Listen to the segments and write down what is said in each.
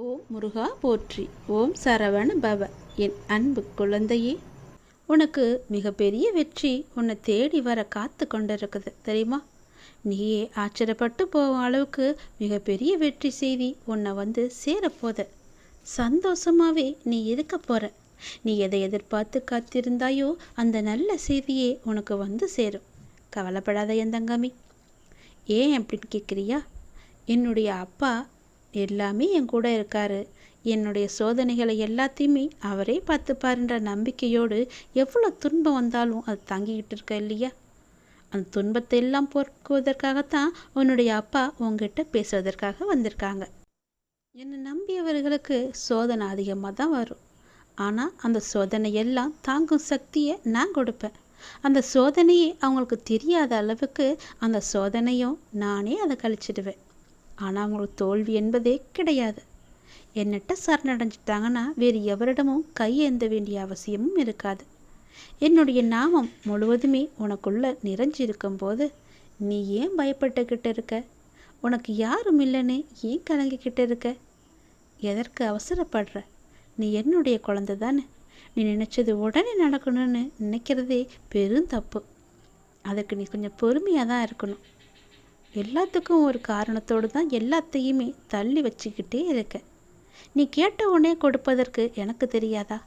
ஓம் முருகா போற்றி. ஓம் சரவண பவ. என் அன்பு குழந்தையே, உனக்கு மிகப்பெரிய வெற்றி உன்னை தேடி வர காத்து கொண்டிருக்குது தெரியுமா? நீயே ஆச்சரியப்பட்டு போகும் அளவுக்கு மிகப்பெரிய வெற்றி செய்தி உன்னை வந்து சேரப்போத. சந்தோஷமாவே நீ இருக்க போற. நீ எதை எதிர்பார்த்து காத்திருந்தாயோ அந்த நல்ல செய்தியே உனக்கு வந்து சேரும். கவலைப்படாத என் தங்கமி. ஏன் அப்படின்னு கேட்குறியா? என்னுடைய அப்பா எல்லாமே என் கூட இருக்காரு. என்னுடைய சோதனைகளை எல்லாத்தையுமே அவரே பார்த்துப்பாருன்ற நம்பிக்கையோடு எவ்வளோ துன்பம் வந்தாலும் அது தாங்கிக்கிட்டு இருக்க இல்லையா? அந்த துன்பத்தை எல்லாம் போக்குவதற்காகத்தான் உன்னுடைய அப்பா உங்ககிட்ட பேசுவதற்காக வந்திருக்காங்க. என்னை நம்பியவர்களுக்கு சோதனை அதிகமாக தான் வரும். ஆனால் அந்த சோதனை எல்லாம் தாங்கும் சக்தியை நான் கொடுப்பேன். அந்த சோதனையே அவங்களுக்கு தெரியாத அளவுக்கு அந்த சோதனையும் நானே அதை கழிச்சிடுவேன். ஆனால் அவங்களுக்கு தோல்வி என்பதே கிடையாது. என்னட்ட சரணடைஞ்சிட்டாங்கன்னா வேறு எவரிடமும் கையேந்த வேண்டிய அவசியமும் இருக்காது. என்னுடைய நாமம் முழுவதுமே உனக்குள்ள நிறைஞ்சிருக்கும் போது நீ ஏன் பயப்பட்டுக்கிட்டு இருக்க? உனக்கு யாரும் இல்லைன்னு ஏன் கலங்கிக்கிட்டு இருக்க? எதற்கு அவசரப்படுற? நீ என்னுடைய குழந்தை தானே. நீ நினச்சது உடனே நடக்கணும்னு நினைக்கிறதே பெரும் தப்பு. அதுக்கு நீ கொஞ்சம் பொறுமையாக தான் இருக்கணும். எல்லாத்துக்கும் ஒரு காரணத்தோடு தான் எல்லாத்தையுமே தள்ளி வச்சுக்கிட்டே இருக்க. நீ கேட்ட உடனே கொடுப்பதற்கு எனக்கு தெரியாதா?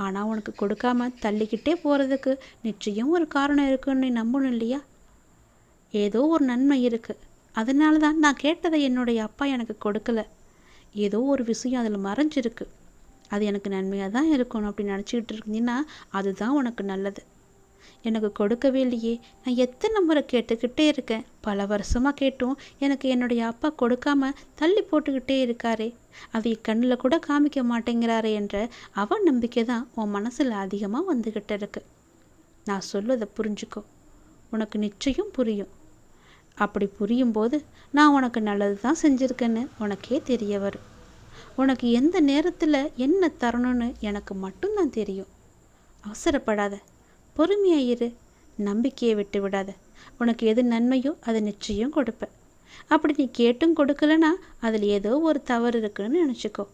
ஆனால் உனக்கு கொடுக்காம தள்ளிக்கிட்டே போகிறதுக்கு நிச்சயம் ஒரு காரணம் இருக்குன்னு நீ நம்பணும் இல்லையா? ஏதோ ஒரு நன்மை இருக்குது. அதனால தான் நான் கேட்டதை என்னுடைய அப்பா எனக்கு கொடுக்கல. ஏதோ ஒரு விஷயம் அதில் மறைஞ்சிருக்கு. அது எனக்கு நன்மையாக தான் இருக்கணும் அப்படின்னு நினச்சிக்கிட்டு இருந்தீங்கன்னா அதுதான் உனக்கு நல்லது. எனக்கு கொடுக்கவே இல்லையே. நான் எத்தனை முறை கேட்டுக்கிட்டே இருக்கேன். பல வருஷமாக கேட்டும் எனக்கு என்னுடைய அப்பா கொடுக்காம தள்ளி போட்டுக்கிட்டே இருக்காரே, அதை கண்ணில் கூட காமிக்க மாட்டேங்கிறாரே என்ற அவன் நம்பிக்கை தான் உன் மனசில் அதிகமாக வந்துக்கிட்டு இருக்கு. நான் சொல்வதை புரிஞ்சுக்கோ. உனக்கு நிச்சயம் புரியும். அப்படி புரியும்போது நான் உனக்கு நல்லது தான் செஞ்சுருக்கேன்னு உனக்கே தெரிய வரும். உனக்கு எந்த நேரத்தில் என்ன தரணும்னு எனக்கு மட்டும்தான் தெரியும். அவசரப்படாத, பொறுமையாயிரு. நம்பிக்கையை விட்டு விடாத. உனக்கு எது நன்மையோ அதை நிச்சயம் கொடுப்பேன். அப்படி நீ கேட்டும் கொடுக்கலனா அதில் ஏதோ ஒரு தவறு இருக்குன்னு நினச்சிக்கோ.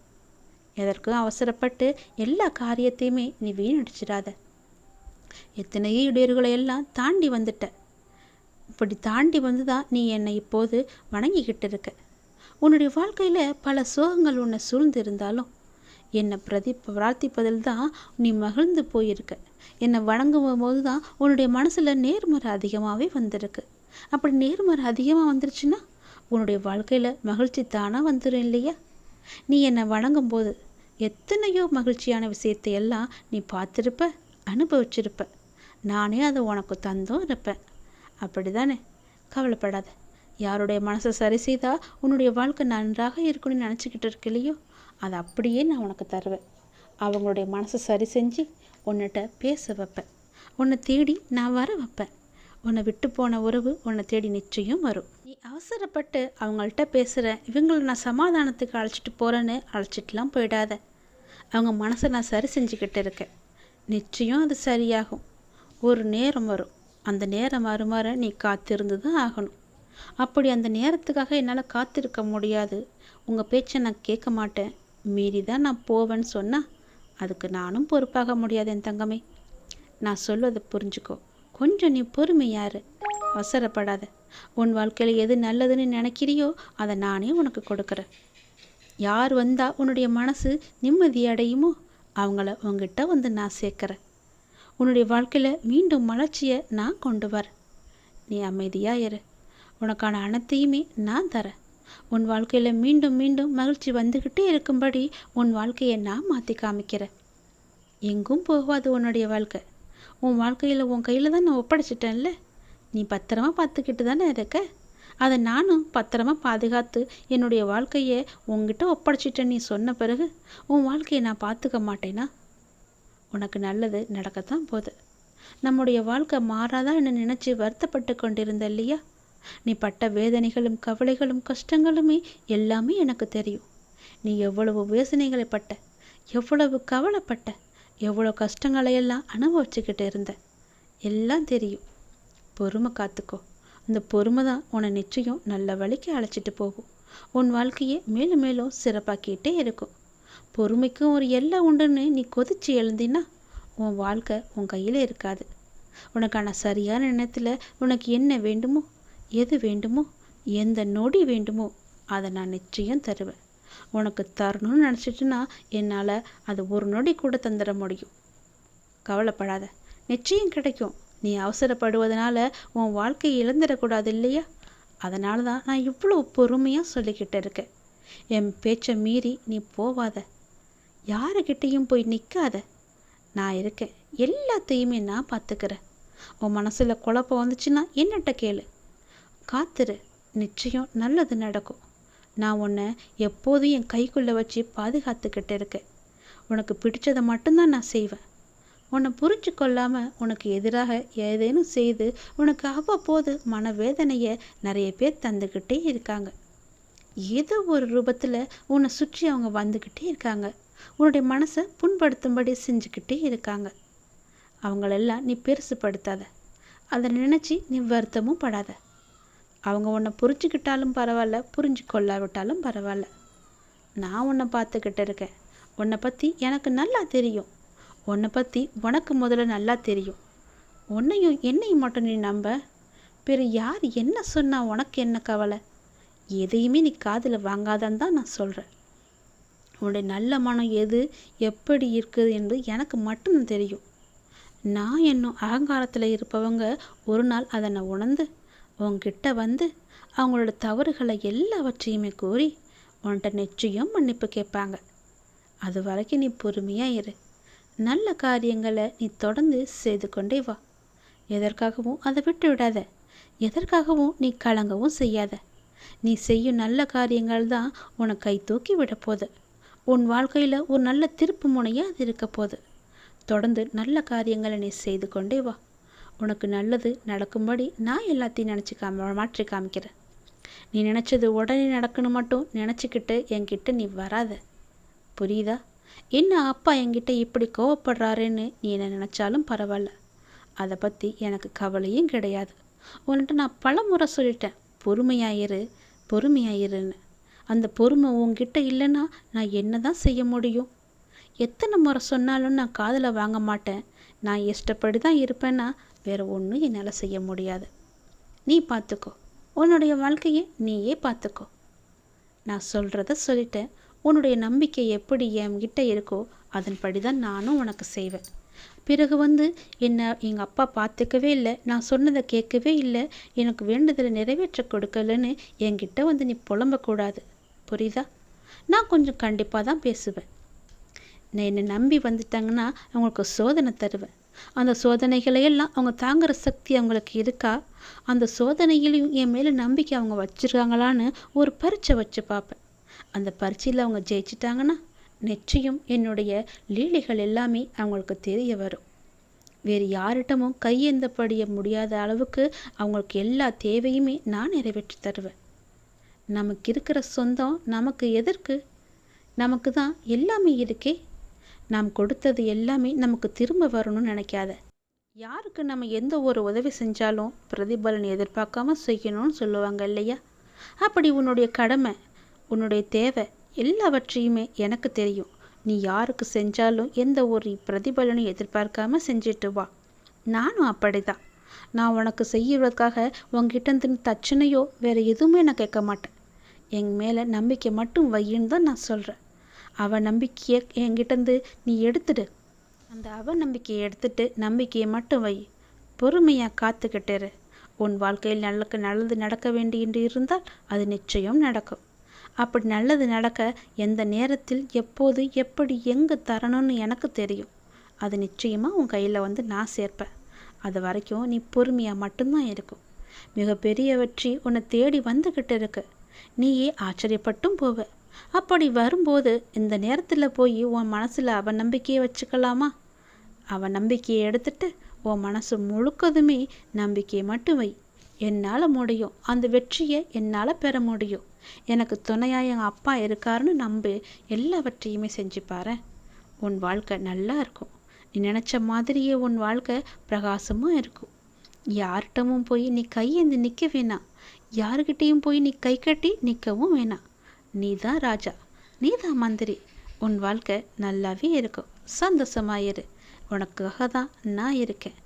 எதற்கும் அவசரப்பட்டு எல்லா காரியத்தையுமே நீ வீணடிச்சிடாத. எத்தனையோ இடையூறுகளை எல்லாம் தாண்டி வந்துட்ட. இப்படி தாண்டி வந்து தான் நீ என்னை இப்போது வணங்கிக்கிட்டு இருக்க. உன்னுடைய வாழ்க்கையில் பல சோகங்கள் உன்னை சூழ்ந்து இருந்தாலும் என்னை பிரார்த்திப்பதில் தான் நீ மகிழ்ந்து போயிருக்க. என்னை வணங்கும் போது தான் உன்னுடைய மனசில் நேர்மறை அதிகமாகவே வந்திருக்கு. அப்படி நேர்மறை அதிகமாக வந்துருச்சுன்னா உன்னுடைய வாழ்க்கையில் மகிழ்ச்சி தானாக வந்துடும் இல்லையா? நீ என்னை வணங்கும் போது எத்தனையோ மகிழ்ச்சியான விஷயத்தை எல்லாம் நீ பார்த்துருப்ப, அனுபவிச்சிருப்ப. நானே அதை உனக்கு தந்தும் இருப்பேன். அப்படி தானே? கவலைப்படாத. யாருடைய மனசை சரி செய்தால் உன்னுடைய வாழ்க்கை நன்றாக இருக்குன்னு நினச்சிக்கிட்டு இருக்கு இல்லையோ, அதை அப்படியே நான் உனக்கு தருவேன். அவங்களுடைய மனசை சரி செஞ்சு உன்னிட்ட பேச வைப்பேன். உன்னை தேடி நான் வர வைப்பேன். உன்னை விட்டு போன உறவு உன்னை தேடி நிச்சயம் வரும். நீ அவசரப்பட்டு அவங்கள்ட்ட பேசுகிறேன், இவங்களை நான் சமாதானத்துக்கு அழைச்சிட்டு போகிறேன்னு அழைச்சிட்டுலாம் போயிடாத. அவங்க மனசை நான் சரி செஞ்சுக்கிட்டு இருக்கேன். நிச்சயம் அது சரியாகும். ஒரு நேரம் வரும். அந்த நேரம் வருமாற நீ காத்திருந்து தான் ஆகணும். அப்படி அந்த நேரத்துக்காக என்னால் காத்திருக்க முடியாது, உங்கள் பேச்சை நான் கேட்க மாட்டேன், மீறி தான் நான் போவேன்னு சொன்னால் அதுக்கு நானும் பொறுப்பாக முடியாது என் தங்கமே. நான் சொல்வதை புரிஞ்சுக்கோ. கொஞ்சம் நீ பொறுமையாரு. அவசரப்படாத. உன் வாழ்க்கையில் எது நல்லதுன்னு நினைக்கிறியோ அதை நானே உனக்கு கொடுக்குறேன். யார் வந்தால் உன்னுடைய மனசு நிம்மதி அடையுமோ அவங்கள உங்ககிட்ட வந்து நான் சேர்க்குறேன். உன்னுடைய வாழ்க்கையில் மீண்டும் மலர்ச்சியை நான் கொண்டு வரேன். நீ அமைதியாக இரு. உனக்கான அனைத்தையுமே நான் தரேன். உன் வாழ்க்கையில் மீண்டும் மீண்டும் மகிழ்ச்சி வந்துக்கிட்டே இருக்கும்படி உன் வாழ்க்கையை நான் மாற்றி காமிக்கிறேன். எங்கும் போகாது உன்னுடைய வாழ்க்கை. உன் வாழ்க்கையில் உன் கையில் தான் நான் ஒப்படைச்சிட்டேன்ல. நீ பத்திரமா பார்த்துக்கிட்டு தானே இருக்க. அதை நானும் பத்திரமா பாதுகாத்து என்னுடைய வாழ்க்கையை உங்ககிட்ட ஒப்படைச்சிட்டேன்னு நீ சொன்ன பிறகு உன் வாழ்க்கையை நான் பார்த்துக்க மாட்டேனா? உனக்கு நல்லது நடக்கத்தான் போகுது. நம்முடைய வாழ்க்கை மாறாதா என்ன நினச்சி வருத்தப்பட்டு கொண்டிருந்த இல்லையா? நீ பட்ட வேதனைகளும் கவலைகளும் கஷ்டங்களுமே எல்லாமே எனக்கு தெரியும். நீ எவ்வளவு வேதனைகளை பட்ட, எவ்வளவு கவலைப்பட்ட, எவ்வளோ கஷ்டங்களையெல்லாம் அனுபவிச்சுக்கிட்டு இருந்த எல்லாம் தெரியும். பொறுமை காத்துக்கோ. அந்த பொறுமை தான் உன்னை நிச்சயம் நல்ல வழிக்கு அழைச்சிட்டு போகும். உன் வாழ்க்கையை மேலும் மேலும் சிறப்பாக்கிட்டே இருக்கும். பொறுமைக்கும் ஒரு எல்லை உண்டுன்னு நீ கொதிச்சு எழுந்தினா உன் வாழ்க்கை உன் கையில் இருக்காது. உனக்கான சரியான நேரத்தில் உனக்கு என்ன வேண்டுமோ, எது வேண்டுமோ, எந்த நொடி வேண்டுமோ அதை நான் நிச்சயம் தருவேன். உனக்கு தரணும்னு நினச்சிட்டுனா என்னால் அது ஒரு நொடி கூட தந்துட முடியும். கவலைப்படாத, நிச்சயம் கிடைக்கும். நீ அவசரப்படுவதனால உன் வாழ்க்கையை இழந்துடக்கூடாது இல்லையா? அதனால தான் நான் இவ்வளோ பொறுமையாக சொல்லிக்கிட்டு இருக்கேன். என் பேச்சை மீறி நீ போவாத, யாருக்கிட்டேயும் போய் நிற்காத. நான் இருக்கேன், எல்லாத்தையுமே நான் பார்த்துக்கிறேன். உன் மனசில் குழப்பம் வந்துச்சுன்னா என்னட்ட கேளு, காத்துரு, நிச்சயம் நல்லது நடக்கும். நான் உன்னை எப்போதும் என் கைக்குள்ளே வச்சு பாதுகாத்துக்கிட்டு இருக்கேன். உனக்கு பிடிச்சதை மட்டும்தான் நான் செய்வேன். உன்னை புரிஞ்சு கொள்ளாமல் உனக்கு எதிராக ஏதேனும் செய்து உனக்கு அவ்வப்போது மனவேதனையை நிறைய பேர் தந்துக்கிட்டே இருக்காங்க. ஏதோ ஒரு ரூபத்தில் உன்னை சுற்றி அவங்க வந்துக்கிட்டே இருக்காங்க. உன்னுடைய மனசை புண்படுத்தும்படி செஞ்சுக்கிட்டே இருக்காங்க. அவங்களெல்லாம் நீ பெருசுப்படுத்தாத, அதை நினச்சி நீ வருத்தமும் படாத. அவங்க உன்னை புரிஞ்சுக்கிட்டாலும் பரவாயில்ல, புரிஞ்சு கொள்ளாவிட்டாலும் பரவாயில்ல. நான் உன்னை பார்த்துக்கிட்டு இருக்கேன். உன்னை பற்றி எனக்கு நல்லா தெரியும். உன்னை பற்றி உனக்கு முதல்ல நல்லா தெரியும். உன்னையும் என்னையும் மட்டும் நீ நம்ப, பிற யார் என்ன சொன்னால் உனக்கு என்ன கவலை? எதையுமே நீ காதில் வாங்காதன்னு தான் நான் சொல்கிறேன். உன்னுடைய நல்ல மனம் எது எப்படி இருக்குது என்று எனக்கு மட்டும் தெரியும். நான் என்னும் அகங்காரத்தில் இருப்பவங்க ஒரு நாள் அதை நான் உணர்ந்து உன்கிட்ட வந்து அவங்களோட தவறுகளை எல்லாவற்றையுமே கூறி உன்கிட்ட நிச்சயம் மன்னிப்பு கேட்பாங்க. அது வரைக்கும் நீ பொறுமையாக இரு. நல்ல காரியங்களை நீ தொடர்ந்து செய்து கொண்டே வா. எதற்காகவும் அதை விட்டு விடாத. எதற்காகவும் நீ கலங்கவும் செய்யாத. நீ செய்யும் நல்ல காரியங்கள் தான் உனக்கு கை தூக்கி விட போகுது. உன் வாழ்க்கையில் ஒரு நல்ல திருப்பு முனையாக அது இருக்க போகுது. தொடர்ந்து நல்ல காரியங்களை நீ செய்து கொண்டே வா. உனக்கு நல்லது நடக்கும்படி நான் எல்லாத்தையும் மாற்றி காமிக்கிறேன். நீ நினச்சது உடனே நடக்கணும் மட்டும் நினச்சிக்கிட்டு என்கிட்ட நீ வராத. புரியுதா? என்ன அப்பா என்கிட்ட இப்படி கோவப்படுறாருன்னு நீ என்ன நினச்சாலும் பரவாயில்ல. அதை பற்றி எனக்கு கவலையும் கிடையாது. உன்கிட்ட நான் பல முறை சொல்லிட்டேன், பொறுமையாயிரு பொறுமையாயிருன்னு. அந்த பொறுமை உன்கிட்ட இல்லைன்னா நான் என்ன தான் செய்ய முடியும்? எத்தனை முறை சொன்னாலும் நான் காதில் வாங்க மாட்டேன். நான் இஷ்டப்படி தான் இருப்பேன்னா வேறு ஒன்றும் என்னால் செய்ய முடியாது. நீ பார்த்துக்கோ, உன்னுடைய வாழ்க்கையை நீயே பார்த்துக்கோ. நான் சொல்கிறத சொல்லிட்டேன். உன்னுடைய நம்பிக்கை எப்படி என்கிட்ட இருக்கோ அதன்படி தான் நானும் உனக்கு செய்வேன். பிறகு என்னை எங்கள் அப்பா பார்த்துக்கவே இல்லை, நான் சொன்னதை கேட்கவே இல்லை, எனக்கு வேண்டுதலை நிறைவேற்ற கொடுக்கலன்னு என்கிட்ட நீ புலம்பக்கூடாது. புரியுதா? நான் கொஞ்சம் கண்டிப்பாக தான் பேசுவேன். நான் என்னை நம்பி வந்துட்டாங்கன்னா அவங்களுக்கு சோதனை தருவேன். அந்த சோதனைகளையெல்லாம் அவங்க தாங்குகிற சக்தி அவங்களுக்கு இருக்கா, அந்த சோதனையிலையும் என் மேலே நம்பிக்கை அவங்க வச்சுருக்காங்களான்னு ஒரு பரீட்சை வச்சு பார்ப்பேன். அந்த பரீட்சையில் அவங்க ஜெயிச்சிட்டாங்கன்னா நிச்சயம் என்னுடைய லீலைகள் எல்லாமே அவங்களுக்கு தெரிய வரும். வேறு யார்கிட்டமும் கையேந்தப்படிய முடியாத அளவுக்கு அவங்களுக்கு எல்லா தேவையுமே நான் நிறைவேற்றி தருவேன். நமக்கு இருக்கிற சொந்தம் நமக்கு எதற்கு? நமக்கு தான் எல்லாமே இருக்கே. நாம் கொடுத்தது எல்லாமே நமக்கு திரும்ப வரணும்னு நினைக்காத. யாருக்கு நம்ம எந்த ஒரு உதவி செஞ்சாலும் பிரதிபலன் எதிர்பார்க்காம செய்யணும்னு சொல்லுவாங்க இல்லையா? அப்படி உன்னுடைய கடமை, உன்னுடைய தேவை எல்லாவற்றையுமே எனக்கு தெரியும். நீ யாருக்கு செஞ்சாலும் எந்த ஒரு பிரதிபலனும் எதிர்பார்க்காம செஞ்சுட்டு வா. நானும் அப்படி தான். நான் உனக்கு செய்யறதுக்காக உங்ககிட்ட தச்சனையோ வேறு எதுவுமே நான் கேட்க மாட்டேன். என் மேலே நம்பிக்கை மட்டும் வையின்னு தான் நான் சொல்கிறேன். நம்பிக்கையை என்கிட்டேருந்து நீ எடுத்துடு. அந்த நம்பிக்கையை எடுத்துட்டு நம்பிக்கையை மட்டும் வை. பொறுமையாக காத்துக்கிட்டேரு. உன் வாழ்க்கையில் நல்லது நடக்க வேண்டிய இருந்தால் அது நிச்சயம் நடக்கும். அப்படி நல்லது நடக்க எந்த நேரத்தில் எப்போது எப்படி எங்கே தரணும்னு எனக்கு தெரியும். அது நிச்சயமாக உன் கையில் நான் சேர்ப்பேன். அது வரைக்கும் நீ பொறுமையாக மட்டும்தான் இருக்கும். மிகப்பெரிய வெற்றி உன்னை தேடி வந்துக்கிட்டு இருக்கு. நீயே ஆச்சரியப்பட்டும் போவ. அப்படி வரும்போது இந்த நேரத்தில் போய் உன் மனசில் நம்பிக்கையை வச்சுக்கலாமா? நம்பிக்கையை எடுத்துட்டு உன் மனசு முழுக்கதுமே நம்பிக்கையை மட்டும் வை. என்னால் முடியும், அந்த வெற்றியை என்னால் பெற முடியும், எனக்கு துணையாக என் அப்பா இருக்காருன்னு நம்பி எல்லாவற்றையுமே செஞ்சு பாரு. உன் வாழ்க்கை நல்லா இருக்கும். நீ நினச்ச மாதிரியே உன் வாழ்க்கை பிரகாசமாக இருக்கும். யார்கிட்டமும் போய் நீ கையேந்து நிற்க வேணாம். யாருக்கிட்டேயும் போய் நீ கை கட்டி நிற்கவும் வேணாம். நீ தான் ராஜா, நீ தான் மந்திரி. உன் வாழ்க்கை நல்லாவே இருக்கும். சந்தோஷமாயிரு. உனக்காக தான் நான் இருக்கேன்.